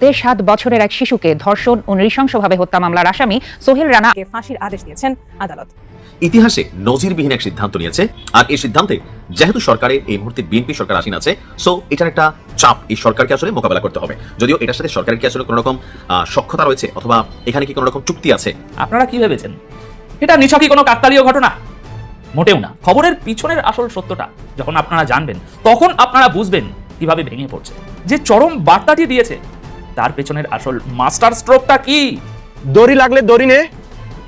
7 বছরের এক শিশুকে ধর্ষণ ও নৃশংসভাবে হত্যা মামলার আসামি সোহেল রানাকে ফাঁসির আদেশ দিয়েছেন আদালত। ইতিহাসে নজিরবিহীন এক সিদ্ধান্ত নিয়েছে, আর এই সিদ্ধান্তে যেহেতু সরকারের এই মুহূর্তে বিএনপি সরকার আসীন আছে, সো এটার একটা চাপ এই সরকারকে আসলে মোকাবেলা করতে হবে। যদিও এটার সাথে সরকারের কি আসলে কোনো রকম সক্ষতা রয়েছে অথবা এখানে কি কোনো রকম চুক্তি আছে? আপনারা কি ভেবেছেন এটা নিছকই কোনো কাকতালীয় ঘটনা? মোটেও না। খবরের পিছনের আসল সত্যটা যখন আপনারা জানবেন, তখন আপনারা বুঝবেন কিভাবে ভেঙে পড়ছে। যে চরম বার্তাটি দিয়েছে তার পেছনের আসল মাস্টার স্ট্রোকটা কি। দড়ি লাগলে দড়ি নে,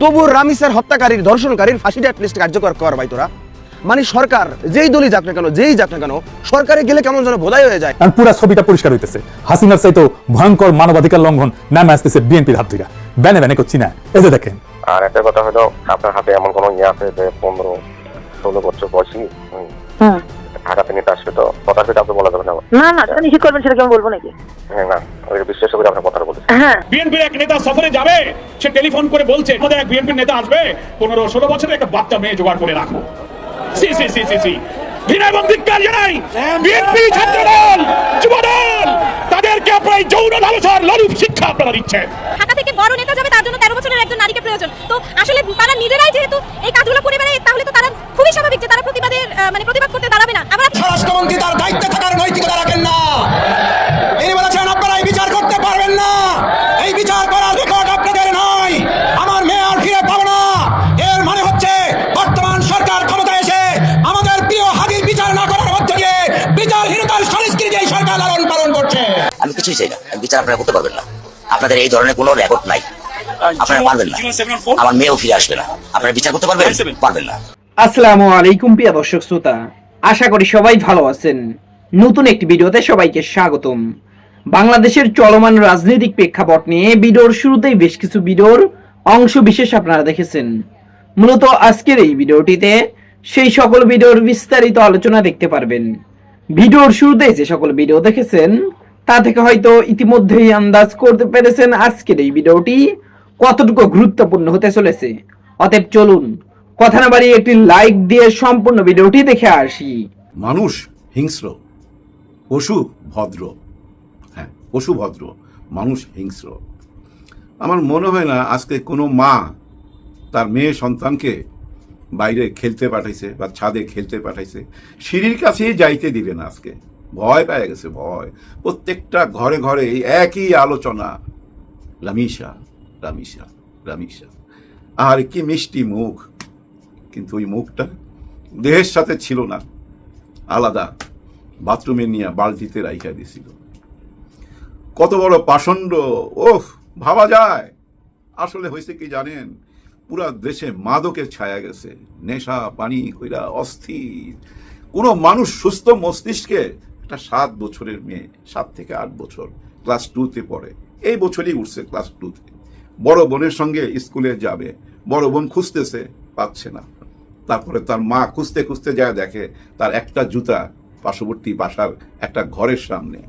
তবু রামিসার হত্যাকারীর ধর্ষণকারীর ফাঁসিটা অ্যাটলিস্ট কার্যকর কর ভাই তোরা। মানে সরকার যেই দলই যাক না কেন, যেই যাক না কেন, সরকারে গেলে কেমন যেন বোধাই হয়ে যায়। কারণ পুরো ছবিটা পরিষ্কার হইতেছে, হাসিনার চাইতো ভয়ঙ্কর মানবাধিকার লঙ্ঘন নামে আসতেছে বিএনপির হাত থেকে। ব্যানে ব্যানে করছি না, এই যে দেখেন। আর একটা কথা হলো, আপনার হাতে এমন কোনো ইয়ে আছে যে 15-16 বছর বয়সী ঢাকাতে নিতে আসবে, তো কথা সেটা আপনি বলা যাবে না? না সেটা নিষেধ করবেন, সেটা কেমন বলবো নাকি? হ্যাঁ, না বিশ্বাস করে আপনার কথা বলতেছি। হ্যাঁ, বিএনপির এক নেতা সফরে যাবে, সে টেলিফোন করে বলছে আমাদের এক বিএনপির নেতা আসবে, 15-16 বছরের একটা বাচ্চা মেয়ে জোগাড় করে রাখো। ঘৃণা এবং ধিক্কার জানাই বিএনপি ছাত্রদল, যুবদল, তাদেরকে আপনারা যৌন লালসার লালুপ শিক্ষা আপনারা দিচ্ছেন। ঢাকা থেকে বড় নেতা যাবে, তার জন্য 13 বছরের একজন নারীকে প্রয়োজন। তো আসলে তারা নিজেরাই যেহেতু এই কাজগুলো করে বেড়ায়, তাহলে তো তারা খুবই স্বাভাবিক যে তারা প্রতিবাদ করতে দাঁড়াবে না। আবার স্বরাষ্ট্রমন্ত্রী তার দায়িত্বে থাকার নৈতিকতা রাখেন না। তিনি বলেছেন আপনারা এই বিচার করতে পারবেন না, এই বিচার করার রেকর্ড আপনাদের নয়, আমার মেয়ে আর ফিরে পাবো না। এর মানে হচ্ছে বর্তমান সরকার ক্ষমতায় এসে আমাদের প্রিয় হাদির বিচার না করার মধ্য দিয়ে বিচারহীনতার সংস্কৃতি এই সরকার লালন পালন করছে। আমি কিছুই চাই না, বিচার আপনারা করতে পারবেন না। আপনাদের এই ধরনের কোনো রেকর্ড নাই, আপনারা পারবেন না। আমার মেয়েও ফিরে আসবে না, আপনারা বিচার করতে পারবেন না। আসসালামু আলাইকুম প্রিয় দর্শক শ্রোতা, আশা করি সবাই ভালো আছেন। নতুন একটি ভিডিওতে সবাইকে স্বাগতম। বাংলাদেশের চলমান রাজনৈতিক প্রেক্ষাপট নিয়ে ভিডিওর শুরুতেই বেশ কিছু ভিডিওর অংশ বিশেষ আপনারা দেখেছেন। মূলত আজকের এই ভিডিওটিতে সেই সকল ভিডিওর বিস্তারিত আলোচনা দেখতে পারবেন। ভিডিওর শুরুতে যে সকল ভিডিও দেখেছেন তা থেকে হয়তো ইতিমধ্যেই আন্দাজ করতে পেরেছেন আজকের এই ভিডিওটি কতটুকু গুরুত্বপূর্ণ হতে চলেছে। অতএব চলুন কথা না বাড়িয়ে একটি লাইক দিয়ে সম্পূর্ণ ভিডিওটি দেখে আসি। মানুষ হিংস্র, পশু ভদ্র। হ্যাঁ, পশু ভদ্র, মানুষ হিংস্র। আমার মনে হয় না আজকে কোনো মা তার মেয়ে সন্তানকে বাইরে খেলতে পাঠাইছে বা ছাদে খেলতে পাঠাইছে, সিঁড়ির কাছেই যাইতে দিবে না। আজকে ভয় পেয়ে গেছে, ভয়। প্রত্যেকটা ঘরে ঘরে একই আলোচনা, রামিসা রামিসা রামিসা। আর কি মিষ্টি মুখ, কিন্তু ওই মুখটা দেহের সাথে ছিল না, আলাদা বাথরুমে নিয়ে বালতিতে রাইখা দিয়েছিল। কত বড় পাষণ্ড, ওহ, ভাবা যায়। আসলে হয়েছে কি জানেন, পুরা দেশে মাদকের ছায়া গেছে, নেশা পানি কইরা অস্থির। কোনো মানুষ সুস্থ মস্তিষ্কে, একটা 7 বছরের মেয়ে, 7 থেকে 8 বছর, ক্লাস 2-তে পড়ে, এই বছরই উঠছে ক্লাস 2-তে। বড় বোনের সঙ্গে স্কুলে যাবে, বড় বোন খুঁজতেছে, পাচ্ছে না। তারপরে তার মা খুঁজতে খুঁজতে যায়, দেখে তার একটা জুতা পার্শ্ববর্তী বাসার একটা ঘরের সামনে।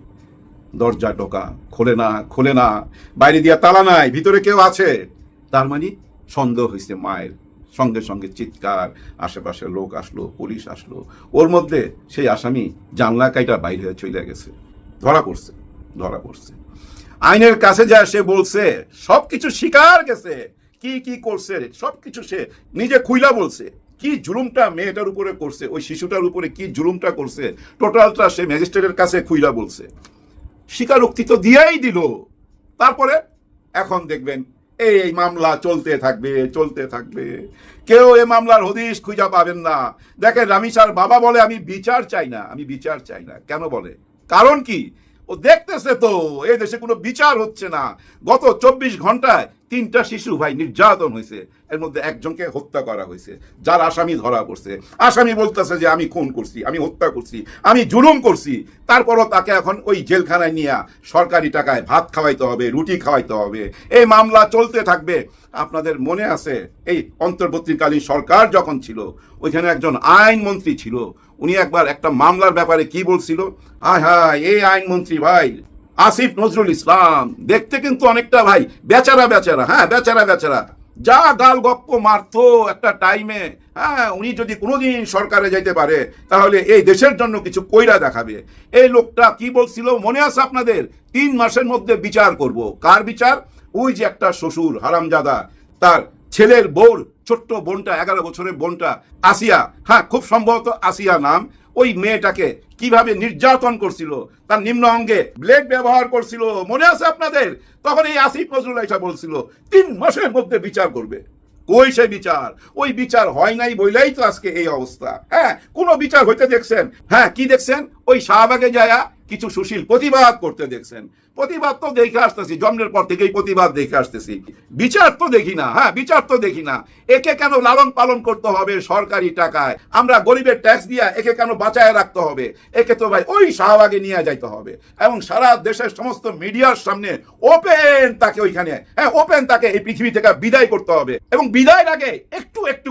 দরজা টোকা, খোলে না, বাইরে দিয়া তালা নাই, ভিতরে কেউ আছে। তার মানে সন্দেহ হয়েছে মায়ের। সঙ্গে সঙ্গে চিৎকার, আশেপাশে লোক আসলো, পুলিশ আসলো। ওর মধ্যে সেই আসামি জানলা কাইটা বাইরে হয়ে চলে গেছে, ধরা পড়ছে। আইনের কাছে যায়, সে বলছে, সবকিছু স্বীকার গেছে, কি কি করছে সবকিছু সে নিজে খুইলা বলছে। কি জুলুমটা মেয়েটার উপরে করছে, ওই শিশুটার উপরে কি জুলুমটা করছে, টোটালটা সে ম্যাজিস্ট্রেটের কাছে খুইলা বলছে। স্বীকারোক্তি তো দিয়েই দিল। তারপরে এখন দেখবেন এই মামলা চলতে থাকবে। কেউ এই মামলার হদিশ খুঁজা পাবেন না। দেখেন, রামিসার বাবা বলে আমি বিচার চাই না। কেন বলে? কারণ কি? ও দেখতেছে তো এই দেশে কোনো বিচার হচ্ছে না। গত 24 ঘন্টায় 3টা শিশু ভাই নির্যাতন হয়েছে, এর মধ্যে একজনকে হত্যা করা হয়েছে, যার আসামি ধরা পড়ছে। আসামি বলতেছে যে আমি খুন করছি, আমি হত্যা করছি, আমি জুলুম করছি। তারপরও তাকে এখন ওই জেলখানায় নিয়ে সরকারি টাকায় ভাত খাওয়াইতে হবে, রুটি খাওয়াইতে হবে। এই মামলা চলতে থাকবে। আপনাদের মনে আছে এই অন্তর্বর্তীকালীন সরকার যখন ছিল, ওইখানে একজন আইনমন্ত্রী ছিল। উনি একবার একটা মামলার ব্যাপারে কি বলছিল, হায় এই আইনমন্ত্রী ভাই আসিফ নজরুল ইসলাম, দেখতে কিন্তু অনেকটা ভাই বেচারা, হ্যাঁ বেচারা। যা গাল গপ্প মারতো একটা টাইমে, হ্যাঁ, উনি যদি কোনোদিন সরকারে যাইতে পারে তাহলে এই দেশের জন্য কিছু কইরা দেখাবে। এই লোকটা কি বলছিল মনে আছে আপনাদের? 3 মাসের মধ্যে বিচার করব। কার বিচার? ওই যে একটা শ্বশুর হারামজাদা, তার ছেলের বউর ছোট্ট বোনটা, 11 বছরের বোনটা আসিয়া, হ্যাঁ খুব সম্ভবত আসিয়া নাম, ওই মেয়েটাকে কিভাবে নির্যাতন করছিল, তার নিম্ন অঙ্গে ব্লেড ব্যবহার করছিল, মনে আছে আপনাদের? তখন এই আসিফ নজরুল আইসা বলছিল 3 মাসের মধ্যে বিচার করবে। কই সে বিচার? ওই বিচার হয় নাই বইলেই তো আজকে এই অবস্থা। হ্যাঁ, কোনো বিচার হইতে দেখছেন? হ্যাঁ, কি দেখছেন? ওই শাহবাগে যায়া কিছু সুশীল প্রতিবাদ করতে দেখছেন। প্রতিবাদ তো দেখে আসতেছি, জন্মের পর থেকেই প্রতিবাদ দেখে আসতেছি, বিচার তো দেখি না। হ্যাঁ, বিচার তো দেখি না। একে কেন লালন পালন করতে হবে সরকারি টাকায়? আমরা গরিবের ট্যাক্স দিয়া একে কেন বাঁচায় রাখতে হবে? একে তো ভাই ওই শাহবাগে নিয়ে যাইতে হবে এবং সারা দেশের সমস্ত মিডিয়ার সামনে ওপেন তাকে ওইখানে, হ্যাঁ ওপেন তাকে এই পৃথিবী থেকে বিদায় করতে হবে এবং বিদায়ের আগে একটু একটু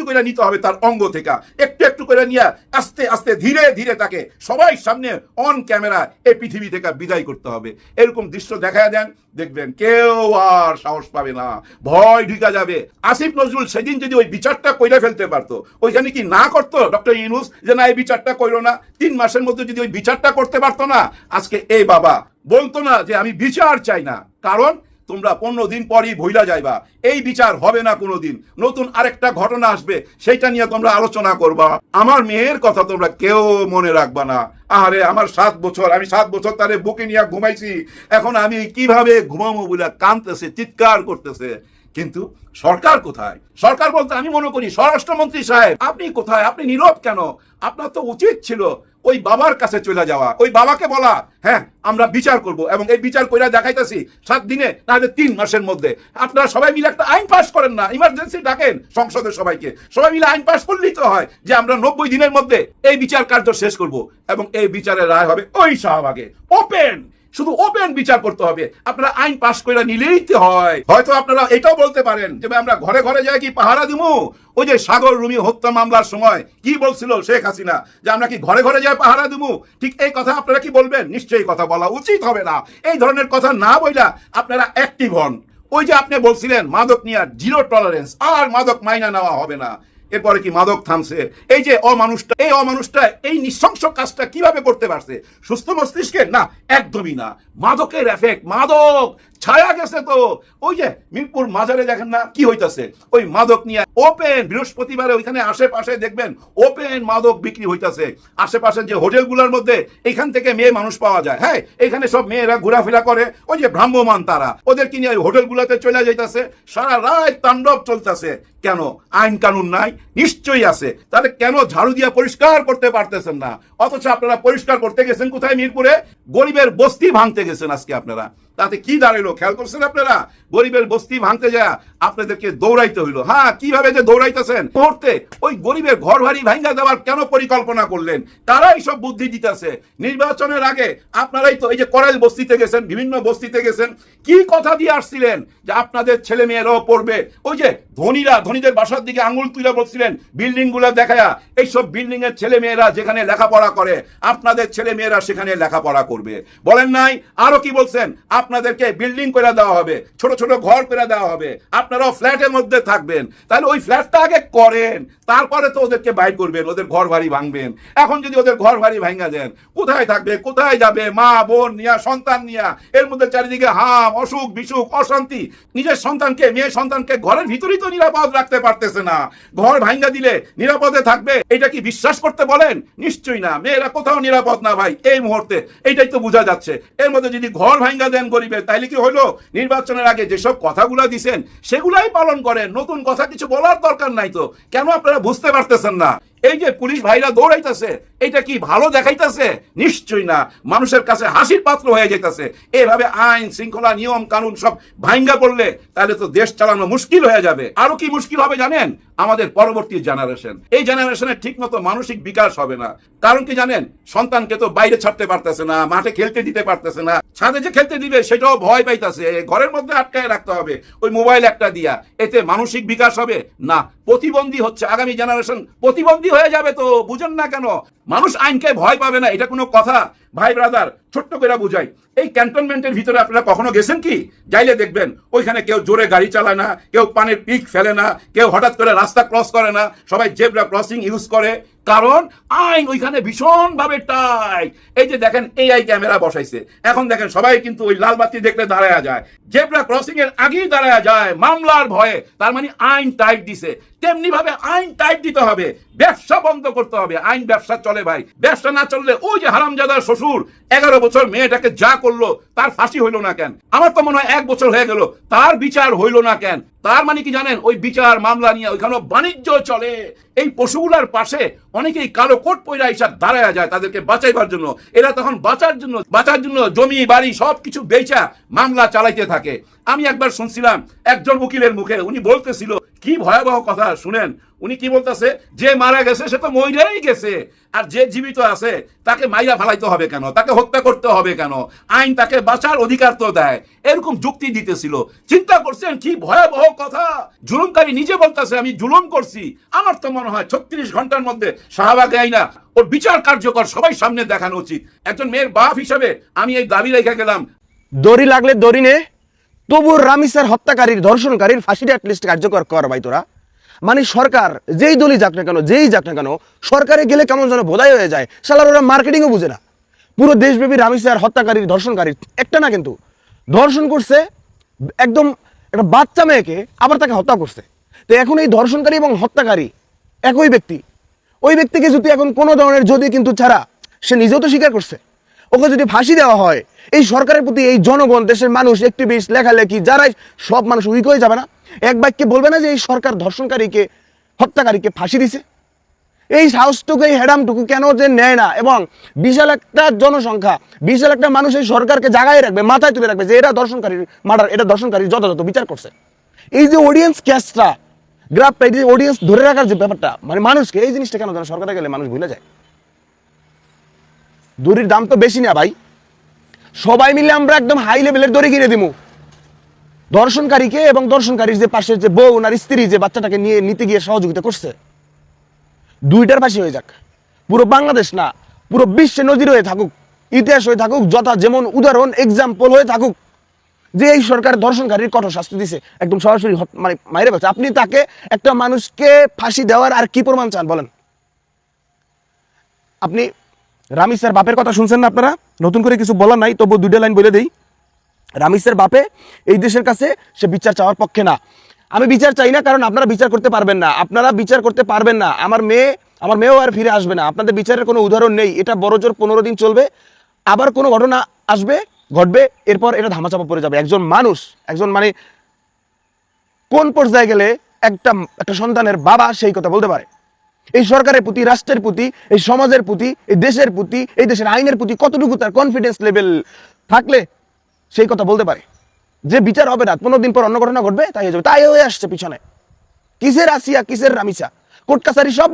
করে নিতে হবে তার অঙ্গ থেকে, একটু একটু করে নিয়ে আস্তে আস্তে ধীরে ধীরে তাকে সবাই সামনে অন ক্যামেরা এই পৃথিবী থেকে বিদায় করতে হবে। এরকম দৃশ্য দেখায় দেন, দেখবেন কেউ আর সাহস পাবে না, ভয় ঢুকা যাবে। আসিফ নজরুল সেদিন যদি ওই বিচারটা কইরা ফেলতে পারতো, ওইখানে কি না করতো ডক্টর ইউনূস যে না এই বিচারটা কইরো না? 3 মাসের মধ্যে যদি ওই বিচারটা করতে পারতো না, আজকে এই বাবা বলতো না যে আমি বিচার চাই না। কারণ তোমরা 15 দিন পরই ভইলা যাইবা, এই বিচার হবে না কোনোদিন। নতুন আরেকটা ঘটনা আসবে, সেইটা নিয়ে তোমরা আলোচনা করবা। আমার মেয়ের কথা তোমরা কেউ মনে রাখবা না। আরে আমার 7 বছর, আমি 7 বছর তারে বুকে নিয়ে ঘুমাইছি, এখন আমি কিভাবে ঘুমাবো বলে কাঁদতেছে, চিৎকার করতেছে। কিন্তু সরকার কোথায়? সরকার বলতে আমি মনে করি স্বরাষ্ট্রমন্ত্রী সাহেব আপনি কোথায়? আপনি নীরব কেন? আপনার তো উচিত ছিল ওই বাবার কাছে চলে যাওয়া, ওই বাবাকে বলা হ্যাঁ আমরা বিচার করব এবং এই বিচার কইরা দেখাইতেছি 7 দিনে না 3 মাসের মধ্যে। আপনারা সবাই মিলে একটা আইন পাস করেন না, ইমার্জেন্সি ডাকেন সংসদের সবাইকে, সবাই মিলে আইন পাস করলেই তো হয় যে আমরা 90 দিনের মধ্যে এই বিচার কার্য শেষ করব এবং এই বিচারের রায় হবে ওই শাহবাগে। ওপেন, শুধু ওপেন বিচার করতে হবে। আপনারা আইন পাস করে নিলেই তো হয়। হয়তো আপনারা এটাও বলতে পারেন যে আমরা ঘরে ঘরে যাই কি পাহারা দিমু? ওই যে সাগর রুমি হত্যা মামলার সময় কি বলছিল শেখ হাসিনা যে আমরা কি ঘরে ঘরে যাই পাহারা দিমু? ঠিক এই কথা আপনারা কি বলবেন? নিশ্চয়ই কথা বলা উচিত হবে না। এই ধরনের কথা না বইলা আপনারা অ্যাক্টিভ হন। ওই যে আপনি বলছিলেন মাদক নিয়ে 0 টলারেন্স, আর মাদক মাইনা নেওয়া হবে না। এরপরে কি মাদক থামছে? এই যে অমানুষটা এই নৃশংস কাজটা কিভাবে করতে পারছে? সুস্থ মস্তিষ্কে? না, একদমই না। মাদকের এফেক্ট, মাদক ছায়া গেছে তো। ওই যে মিরপুর মাজারে দেখেন না কি হইতাছে, ওই মাদক নিয়ে ওপেন বৃহস্পতিবারে ওইখানে আশেপাশে দেখবেন ওপেন মাদক বিক্রি হইতাছে। আশেপাশে যে হোটেলগুলোর মধ্যে এখান থেকে মেয়ে মানুষ পাওয়া যায়, হ্যাঁ এখানে সব মেয়েরা ঘোরাফেরা করে, ওই যে ভ্রাম্যমান তারা ওদেরকে নিয়ে ওই হোটেলগুলোতে চলে যাইতাছে, সারা রাত তাণ্ডব চলতেছে। কেন? আইন কানুন নাই? নিশ্চয়ই আছে। তাহলে কেন ঝাড়ু দিয়া পরিষ্কার করতে পারতেছেন না? অথচ আপনারা পরিষ্কার করতে গেছেন কোথায়? মিরপুরে গরিবের বস্তি ভাঙতে গেছেন আজকে আপনারা। তাতে কি দাঁড়াইলো খেয়াল করছেন আপনারা? গরিবের বস্তি ভাঙতে যায় আপনাদেরকে দৌড়াইতে হইলো। হ্যাঁ, কিভাবে যে দৌড়াইতেছেন মুহূর্তে ওই গরিবের ঘর বাড়ি ভাঙা দেওয়ার কেন পরিকল্পনা করলেন? তারাই সব বুদ্ধি দিতেছে। নির্বাচনের আগে আপনারাই তো এই যে করাইল বস্তিতে গেছেন, বিভিন্ন বস্তিতে গেছেন, কি কথা দিয়ে আসছিলেন যে আপনাদের ছেলে মেয়েরাও পড়বে। ওই যে ধনীদের বাসার দিকে আঙুল তুলে বলছিলেন বিল্ডিং গুলা দেখায়া, এইসব বিল্ডিং এর ছেলে মেয়েরা যেখানে লেখাপড়া করে আপনাদের ছেলে মেয়েরা সেখানে লেখাপড়া করবে। বলেন নাই? আরো কি বলছেন? আপনাদেরকে বিল্ডিং করে দেওয়া হবে, ছোট ছোট ঘর করে দেওয়া হবে, আপনারাও ফ্ল্যাটের মধ্যে থাকবেন। তাহলে ওই ফ্ল্যাটটা আগে করেন, তারপরে তো ওদেরকে বাইর করবেন, ওদের ঘর বাড়ি ভাঙবেন। এখন যদি ওদের ঘর বাড়ি ভাঙা দেন, কোথায় থাকবে, কোথায় যাবে? মা বোন নিয়া, সন্তান নিয়া, এর মধ্যে চারিদিকে হাম, অসুখ বিসুখ, অশান্তি। নিজের সন্তানকে, মেয়ে সন্তানকে ঘরের ভিতরেই তো নিরাপদ রাখতে পারতেছে না, ঘর ভাঙা দিলে নিরাপদে থাকবে এটা কি বিশ্বাস করতে বলেন? নিশ্চয়ই না। মেয়েরা কোথাও নিরাপদ না ভাই এই মুহূর্তে, এইটাই তো বোঝা যাচ্ছে। এর মধ্যে যদি ঘর ভাঙা দেন গরিবের, তাইলে কি হইলো? নির্বাচনের আগে যেসব কথাগুলো দিছেন সেগুলাই পালন করেন, নতুন কথা কিছু বলার দরকার নাই তো। কেন আপনারা বুঝতে পারতেছেন না? এই যে পুলিশ ভাইরা দৌড়াইতেছে, এটা কি ভালো দেখাইতেছে? নিশ্চয়ই না। মানুষের কাছে হাসির পাত্র হয়ে যাইতেছে। এভাবে আইন শৃঙ্খলা নিয়ম কানুন সব ভাঙ্গা পড়লে তাহলে তো দেশ চালানো মুশকিল হয়ে যাবে। আরো কি মুশকিল হবে জানেন? আমাদের পরবর্তী জেনারেশন, এই জেনারেশনের ঠিক মতো মানসিক বিকাশ হবে না। কারণ কি জানেন? সন্তানকে তো বাইরে ছাড়তে পারতেছে না, মাঠে খেলতে দিতে পারতেছে না, ছাদে যে খেলতে দিবে সেটাও ভয় পাইতেছে, ঘরের মধ্যে আটকায় রাখতে হবে ওই মোবাইল একটা দিয়া। এতে মানসিক বিকাশ হবে না, প্রতিবন্ধী হচ্ছে। আগামী জেনারেশন প্রতিবন্ধী হয়ে যাবে তো। বুঝেন না কেন? মানুষ আইনকে ভয় পাবে না, এটা কোনো কথা? ভাই ব্রাদার, ছোট্ট করে বুঝাই, এই ক্যান্টনমেন্টের ভিতরে আপনারা কখনো গেছেন কি? যাইলে দেখবেন ওইখানে কেউ জোরে গাড়ি চালায় না, কেউ পানির পিক ফেলে না, কেউ হঠাৎ করে রাস্তা ক্রস করে না, সবাই জেব্রা ক্রসিং ইউজ করে, কারণ আইন ওইখানে ভীষণ ভাবে টাইট। এই যে দেখেন AI ক্যামেরা বসাইছে, এখন দেখেন সবাই কিন্তু ওই লাল বাতি দেখলে দাঁড়ায়া যায়, জেব্রা ক্রসিং এর আগেই দাঁড়ায়া যায় মামলার ভয়ে। তার মানে আইন টাইট দিছে। তেমনি ভাবে আইন টাইট দিতে হবে, ব্যবসা বন্ধ করতে হবে। আইন ব্যবসা চলে ভাই, ব্যবসা না চললে ওই যে হারামজাদার শ্বশুর 11 বছর মেয়েটাকে যা করলো তার ফাঁসি হইল না কেন? আমার তো মনে হয় 1 বছর হয়ে গেল, তার বিচার হইল না কেন? তার মানে কি জানেন, ওই বিচার মামলা নিয়ে ওইখানে বাণিজ্য চলে। এই পশুগুলার পাশে অনেকেই কালো কোট পয়রা হিসাব দাঁড়ায় যায় তাদেরকে বাঁচাইবার জন্য। এরা তখন বাঁচার জন্য জমি বাড়ি সবকিছু বেচা মামলা চালাইতে থাকে। আমি একবার শুনছিলাম একজন উকিলের মুখে, উনি বলতেছিল কি ভয়াবহ কথা শুনেন। উনি কি বলতেছে, যে মারা গেছে সে তো মইরাই গেছে, আর যে জীবিত আছে তাকে মাইরা ফেলাইতে হবে কেন, তাকে হত্যা করতে হবে কেন? আইন তাকে বাঁচার অধিকার তো দেয়। এরকম যুক্তি দিতেছিল। চিন্তা করছেন কি ভয়াবহ কথা? জুলুমকারী নিজে বলতেছে আমি জুলুম করছি। আমার তো মনে হয় 36 ঘন্টার মধ্যে শাহবাগে আইনা ওর বিচার কার্যকর সবাই সামনে দেখানো উচিত। একজন মেয়ের বাপ হিসাবে আমি এই দাবি রেখে গেলাম, দড়ি লাগলে দড়ি নে, তবু রামিসার হত্যাকারীর ধর্ষণকারীর ফাঁসিটা অ্যাটলিস্ট কার্যকর কর ভাই তোরা। মানে সরকার যেই দলই যাক না কেন, সরকারে গেলে কেমন যেন বোধাই হয়ে যায়। শালার ওরা মার্কেটিংও বুঝে না। পুরো দেশব্যাপী রামিসার হত্যাকারীর ধর্ষণকারীর একটা না, কিন্তু ধর্ষণ করছে একদম একটা বাচ্চা মেয়েকে, আবার তাকে হত্যা করছে। তো এখন এই ধর্ষণকারী এবং হত্যাকারী একই ব্যক্তি। ওই ব্যক্তিকে যদি এখন কোনো ধরনের যদি কিন্তু ছাড়া, সে নিজেও তো স্বীকার করছে, ওকে যদি ফাঁসি দেওয়া হয়, এই সরকারের প্রতি এই জনগণ, দেশের মানুষ, অ্যাক্টিভিস্ট, লেখালেখি যারাই সব মানুষ উইক হয়ে যাবে না? এক বাক্যে বলবে না যে এই সরকার ধর্ষণকারীকে হত্যাকারীকে ফাঁসি দিছে? এই সাহসটুকু, এই হেডামটুকু কেন যে নেয় না? এবং বিশাল একটা জনসংখ্যা, বিশাল একটা মানুষ এই সরকারকে জাগায় রাখবে, মাথায় তুলে রাখবে যে এরা ধর্ষণকারীর মার্ডার, এটা ধর্ষণকারীর যথাযথ বিচার করছে। এই যে অডিয়েন্স ক্যাস্টটা, গ্রাফটা, এই যে অডিয়েন্স ধরে রাখার যে ব্যাপারটা, মানে মানুষকে এই জিনিসটা কেন যেন সরকারে গেলে মানুষ ভুলে যায়। দড়ির দাম তো বেশি না ভাই, সবাই মিলে আমরা একদম হাই লেভেলের দড়ি কিনে দিব ধর্ষণকারীকে, এবং ধর্ষণকারীর যে পাশের যে বউ আর স্ত্রী যে বাচ্চাটাকে নিয়ে নিতে গিয়ে সহযোগিতা করছে, দুইটার ফাঁসি হয়ে যাক। পুরো বাংলাদেশ না, পুরো বিশ্বে নজির হয়ে থাকুক, ইতিহাস হয়ে থাকুক, যথা যেমন উদাহরণ এক্সাম্পল হয়ে থাকুক যে এই সরকার ধর্ষণকারীর কঠোর শাস্তি দিছে, একদম সরাসরি মানে মাইরে ফেলছে। আপনি তাকে, একটা মানুষকে ফাঁসি দেওয়ার আর কি প্রমাণ চান বলেন? আপনি রামিসার বাপের কথা শুনছেন না আপনারা? নতুন করে কিছু বলার নাই, তবু দুইটা লাইন বলে দেই। রামিসার বাপে এই দেশের কাছে সে বিচার চাওয়ার পক্ষে না। আমি বিচার চাই না, কারণ আপনারা বিচার করতে পারবেন না, আপনারা বিচার করতে পারবেন না। আমার মেয়েও আর ফিরে আসবে না। আপনাদের বিচারের কোনো উদাহরণ নেই। এটা বড়জোর 15 দিন চলবে, আবার কোনো ঘটনা ঘটবে, এরপর এটা ধামাচাপা পড়ে যাবে। একজন মানুষ, মানে কোন পর্যায়ে গেলে একটা সন্তানের বাবা সেই কথা বলতে পারে? এই সরকারের প্রতি, রাষ্ট্রের প্রতি, এই সমাজের প্রতি, এই দেশের প্রতি, এই দেশের আইনের প্রতি কতটুকু তার কনফিডেন্স লেভেল থাকলে সেই কথা বলতে পারে যে বিচার হবে না, 15 দিন পর অন্য ঘটনা ঘটবে, তাই হয়ে যাবে। তাই হয়ে আসছে পিছনে। কিসের আসিয়া, কিসের রামিসা, কোর্ট কাছারি সব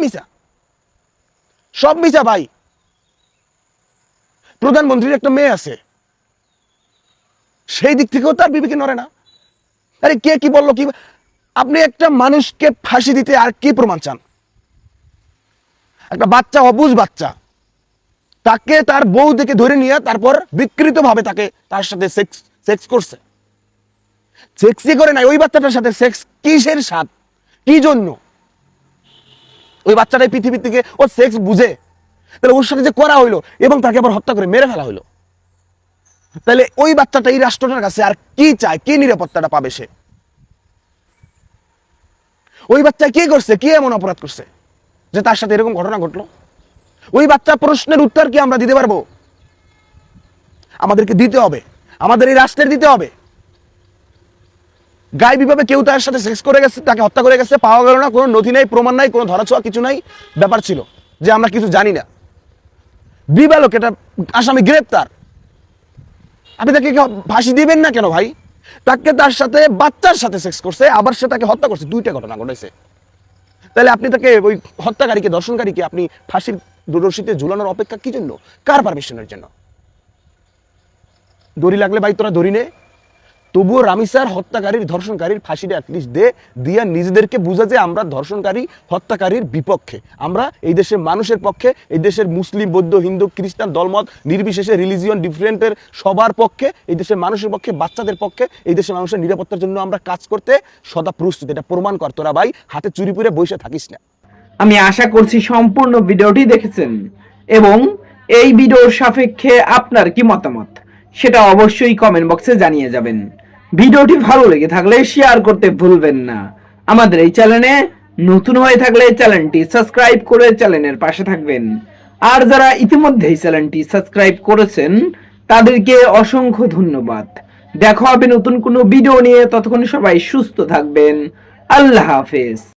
মিছা ভাই। প্রধানমন্ত্রীর একটা মেয়ে আছে, সেই দিক থেকেও তার বিবেকে নড়ে না। আরে কে কি বললো কি? আপনি একটা মানুষকে ফাঁসি দিতে আর কি প্রমাণ চান? একটা বাচ্চা, অবুঝ বাচ্চা, তাকে তার বউ থেকে ধরে নিয়ে তারপর বিকৃত ভাবে তার সাথে সেক্স করছে। সেক্সই করে নাই, ওই বাচ্চাটার সাথে সেক্স কিসের স্বাদ, কি জন্য? ওই বাচ্চাটাই পৃথিবীর থেকে ও সেক্স বুঝে, তাহলে ওর সাথে যে করা হইলো এবং তাকে আবার হত্যা করে মেরে ফেলা হইলো, তাহলে ওই বাচ্চাটা এই রাষ্ট্রটার কাছে আর কি চায়, কি নিরাপত্তাটা পাবে সে? ওই বাচ্চা কি করছে, কি এমন অপরাধ করছে যে তার সাথে এরকম ঘটনা ঘটলো? ওই বাচ্চা প্রশ্নের উত্তর কি আমরা দিতে পারবো? আমাদেরকে দিতে হবে, আমাদের এই রাষ্ট্রের দিতে হবে। গায়েবীভাবে কেউ তার সাথে সেক্স করে গেছে, তাকে হত্যা করে গেছে, পাওয়া গেল না, কোনো নথি নাই, প্রমাণ নাই, কোনো ধরাছোঁয়া কিছু নাই, ব্যাপার ছিল যে আমরা কিছু জানি না, দিবালোক এটা আসামি গ্রেপ্তার। আপনি তাকে ফাঁসি দিবেন না কেন ভাই? তাকে তার সাথে বাচ্চার সাথে সেক্স করছে, আবার সে তাকে হত্যা করছে, দুইটা ঘটনা ঘটেছে। তাহলে আপনি তাকে, ওই হত্যাকারীকে, ধর্ষণকারীকে আপনি ফাঁসির রশিতে ঝুলানোর অপেক্ষা কি জন্য? কার পারমিশনের জন্য? দড়ি লাগলে ভাই তোরা দড়ি নে, তবুও রামিসার হত্যাকারীর ধর্ষণকারীর ফাঁসিটা অ্যাটলিস্ট দিয়া নিজেদেরকে বুঝা যে আমরা ধর্ষণকারী হত্যাকারীর বিপক্ষে, আমরা এই দেশের মানুষের পক্ষে, এই দেশের মুসলিম বৌদ্ধ হিন্দু খ্রিস্টান দলমত নির্বিশেষে রিলিজিয়ন ডিফারেন্টের সবার পক্ষে, এই দেশের মানুষের পক্ষে, বাচ্চাদের পক্ষে, এই দেশের মানুষের নিরাপত্তার জন্য আমরা কাজ করতে সদা প্রস্তুত। এটা প্রমাণ কর, তোরা ভাই হাতে চুরি পুরে বসে থাকিস না। আমি আশা করছি সম্পূর্ণ ভিডিওটি দেখেছেন এবং এই ভিডিওর সাপেক্ষে আপনার কি মতামত সেটা অবশ্যই কমেন্ট বক্সে জানিয়ে যাবেন। ভিডিওটি ভালো লেগে থাকলে শেয়ার করতে ভুলবেন না। আমাদের এই চ্যানেলে নতুন হয়ে থাকলে চ্যানেলটি সাবস্ক্রাইব করে চ্যানেলের পাশে থাকবেন। আর যারা ইতিমধ্যেই চ্যানেলটি সাবস্ক্রাইব করেছেন তাদেরকে অসংখ্য ধন্যবাদ। দেখা হবে নতুন কোনো ভিডিও নিয়ে, ততক্ষণ সবাই সুস্থ থাকবেন। আল্লাহ হাফেজ।